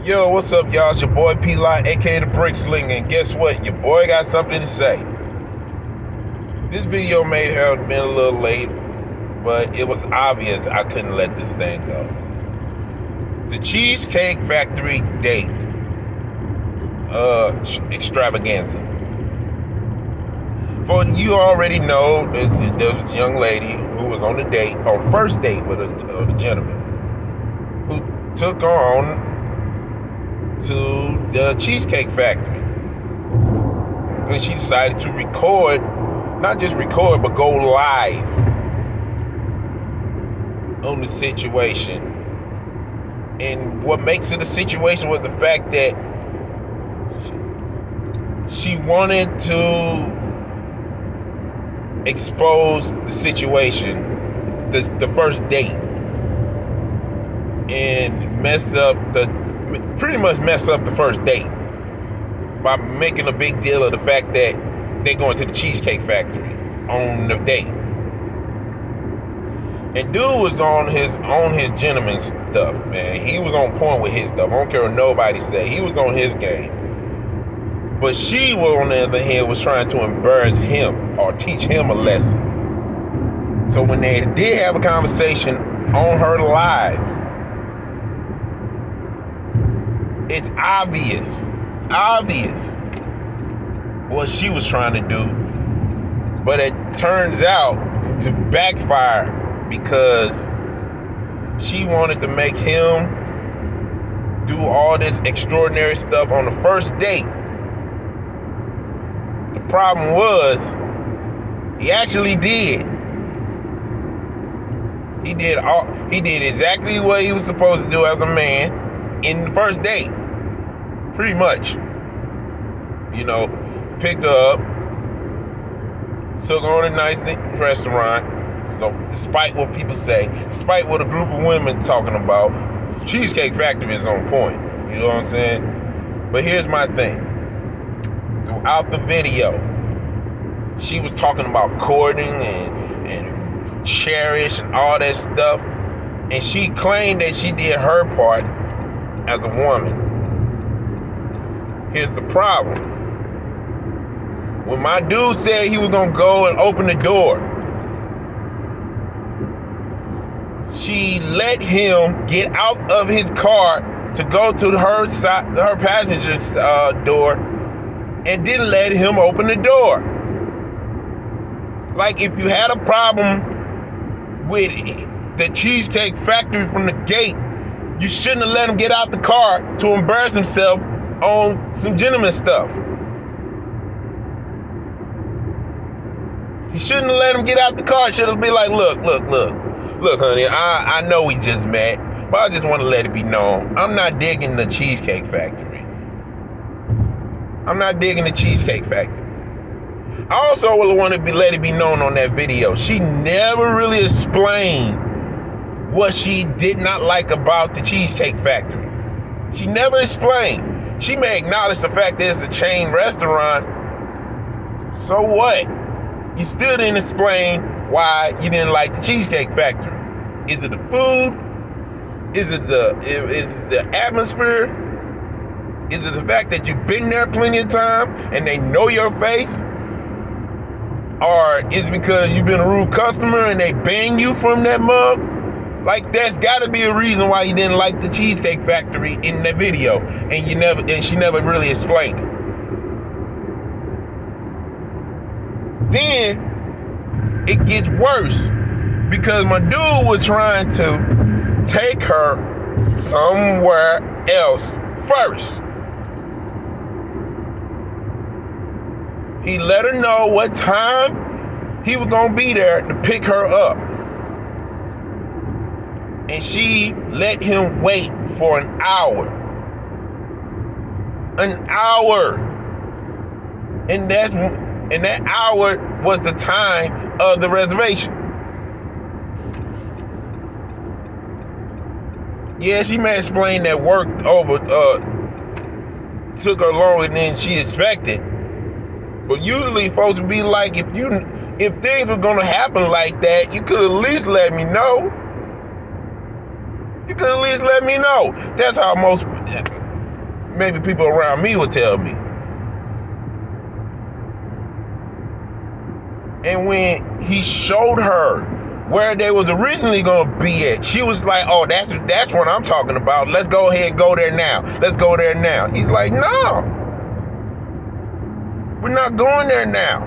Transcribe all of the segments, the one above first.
Yo, what's up, y'all? It's your boy P-Lot, aka the Brick Slinger, and guess what? Your boy got something to say. This video may have been a little late, but it was obvious I couldn't let this thing go. The Cheesecake Factory date extravaganza. For you already know, there was this young lady who was on first date with a gentleman who took her on to the Cheesecake Factory. And she decided to record, not just record, but go live on the situation. And what makes it a situation was the fact that she wanted to expose the situation, the first date, and pretty much mess up the first date by making a big deal of the fact that they're going to the Cheesecake Factory on the date. And dude was on his gentleman stuff, man. He was on point with his stuff. I don't care what nobody say. He was on his game. But she, on the other hand, was trying to embarrass him or teach him a lesson. So when they did have a conversation on her live, it's obvious what she was trying to do, but it turns out to backfire because she wanted to make him do all this extraordinary stuff on the first date. The problem was, he actually did. He did exactly what he was supposed to do as a man in the first date. Pretty much. You know, picked her up, took her on a nice restaurant. So, despite what people say, despite what a group of women talking about, Cheesecake Factory is on point. You know what I'm saying? But here's my thing. Throughout the video, she was talking about courting and cherish and all that stuff. And she claimed that she did her part as a woman. Here's the problem. When my dude said he was gonna go and open the door, she let him get out of his car to go to her passenger's door, and didn't let him open the door. Like, if you had a problem with the Cheesecake Factory from the gate, you shouldn't have let him get out the car to embarrass himself on some gentleman stuff. You shouldn't have let him get out the car. Should have been like, look, honey, I know we just met, but I just want to let it be known, I'm not digging the Cheesecake Factory. I'm not digging the Cheesecake Factory. I also want to let it be known on that video, she never really explained what she did not like about the Cheesecake Factory. She never explained. She may acknowledge the fact that it's a chain restaurant. So what? You still didn't explain why you didn't like the Cheesecake Factory. Is it the food? Is it the atmosphere? Is it the fact that you've been there plenty of time and they know your face? Or is it because you've been a rude customer and they bang you from that mug? Like, there's gotta be a reason why you didn't like the Cheesecake Factory in that video, and she never really explained it. Then it gets worse because my dude was trying to take her somewhere else first. He let her know what time he was gonna be there to pick her up. And she let him wait for an hour. An hour. And that hour was the time of the reservation. Yeah, she may explain that work took her longer than she expected. But usually folks would be like, if things were gonna happen like that, you could at least let me know. You could at least let me know. That's how most maybe people around me would tell me. And when he showed her where they was originally gonna be at, she was like, "Oh, that's what I'm talking about. Let's go ahead and go there now. Let's go there now." He's like, "No, we're not going there now.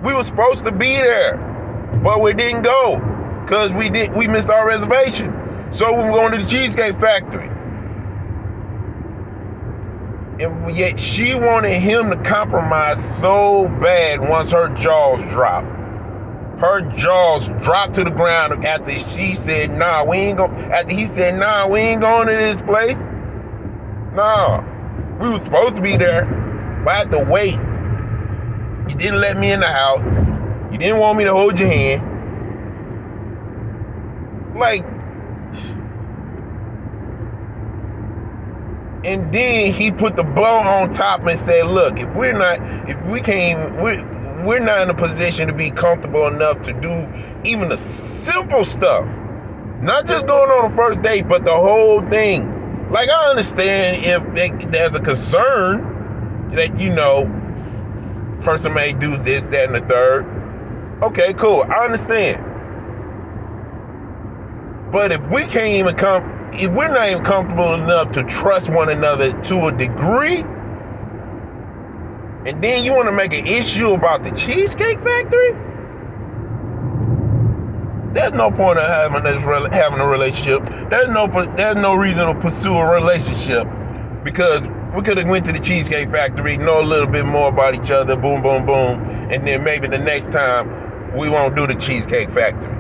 We were supposed to be there, but we didn't go because we missed our reservation. So we were going to the Cheesecake Factory." And yet she wanted him to compromise so bad once her jaws dropped. Her jaws dropped to the ground after she said, "Nah, we ain't going." After he said, "Nah, we ain't going to this place." Nah, we were supposed to be there, but I had to wait. You didn't let me in the house. You didn't want me to hold your hand. Like, and then he put the blow on top and said, "Look, we're not in a position to be comfortable enough to do even the simple stuff. Not just going on a first date, but the whole thing. Like, I understand if there's a concern that, person may do this, that, and the third. Okay, cool. I understand. But if we're not even comfortable enough to trust one another to a degree, and then you want to make an issue about the Cheesecake Factory, there's no point of having a relationship. There's no reason to pursue a relationship, because we could have went to the Cheesecake Factory, know a little bit more about each other, boom, boom, boom, and then maybe the next time we won't do the Cheesecake Factory.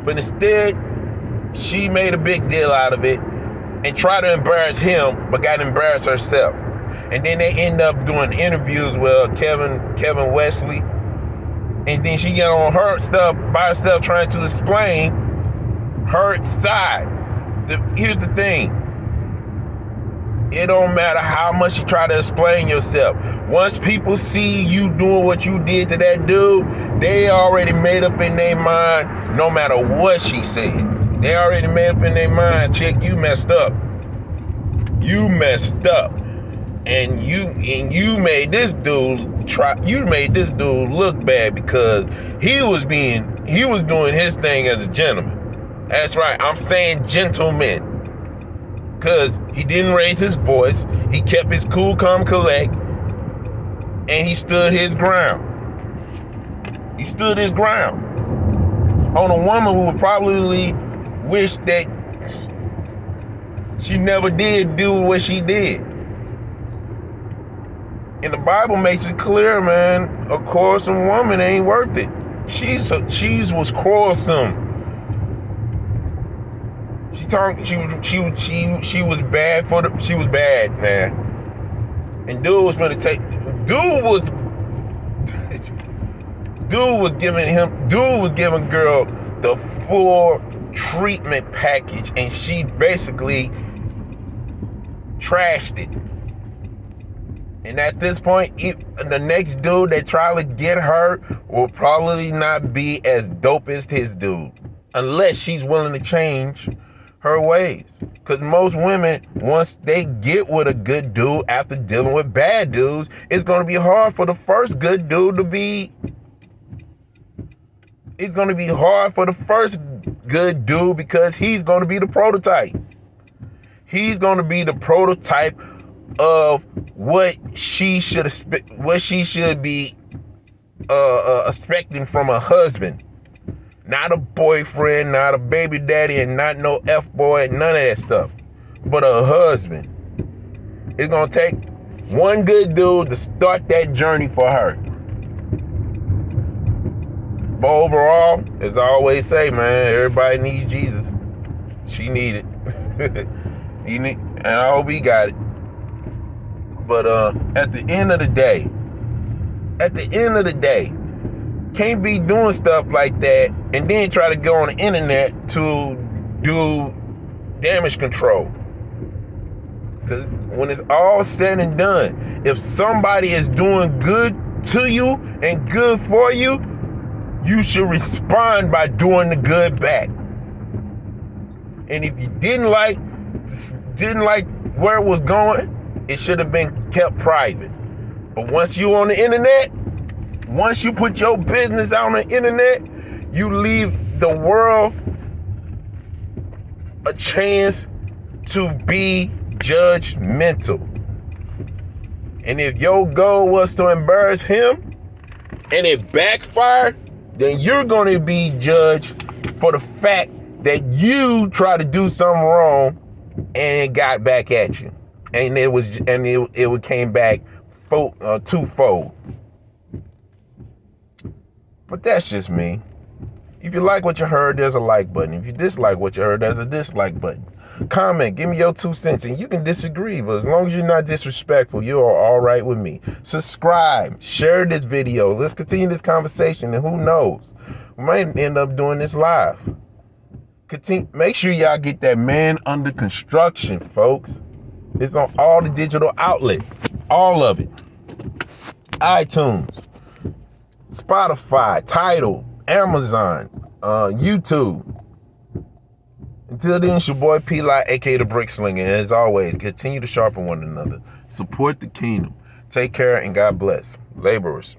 But instead, she made a big deal out of it and tried to embarrass him, but got embarrassed herself. And then they end up doing interviews with Kevin Wesley. And then she got on her stuff by herself trying to explain her side. Here's the thing. It don't matter how much you try to explain yourself. Once people see you doing what you did to that dude, they already made up in their mind, no matter what she said. They already made up in their mind, chick, you messed up. You messed up. And you made this dude look bad because he was doing his thing as a gentleman. That's right, I'm saying gentleman. Because he didn't raise his voice, he kept his cool, calm, collect, and he stood his ground. He stood his ground on a woman who would probably wish that she never did do what she did. And the Bible makes it clear, man, a quarrelsome woman ain't worth it. She was quarrelsome. She was bad, man. And dude was giving girl the full treatment package, and she basically trashed it. And at this point, the next dude that tries to get her will probably not be as dope as his dude, unless she's willing to change her ways. Because most women, once they get with a good dude after dealing with bad dudes, it's going to be hard for the first good dude to be... It's going to be hard for the first good dude because he's going to be the prototype. He's going to be the prototype of what she should be expecting from a husband. Not a boyfriend, not a baby daddy, and not no F-boy, none of that stuff. But a husband. It's going to take one good dude to start that journey for her. But overall, as I always say, man, everybody needs Jesus. She needed it. And I hope he got it. But at the end of the day, can't be doing stuff like that and then try to go on the internet to do damage control. Because when it's all said and done, if somebody is doing good to you and good for you, you should respond by doing the good back. And if you didn't like didn't like where it was going, it should have been kept private. But once you on the internet, once you put your business out on the internet, you leave the world a chance to be judgmental. And if your goal was to embarrass him and it backfired, then you're going to be judged for the fact that you tried to do something wrong and it got back at you. And it came back twofold. But that's just me. If you like what you heard, there's a like button. If you dislike what you heard, there's a dislike button. Comment, give me your 2 cents, and you can disagree, but as long as you're not disrespectful, you are all right with me. Subscribe, share this video. Let's continue this conversation, and who knows, we might end up doing this live. Make sure y'all get that Man Under Construction, folks. It's on all the digital outlets, all of it. iTunes, Spotify, Tidal, Amazon, YouTube. Until then, it's your boy P-Lot, aka the Brick Slinger. And as always, continue to sharpen one another. Support the kingdom. Take care and God bless. Laborers.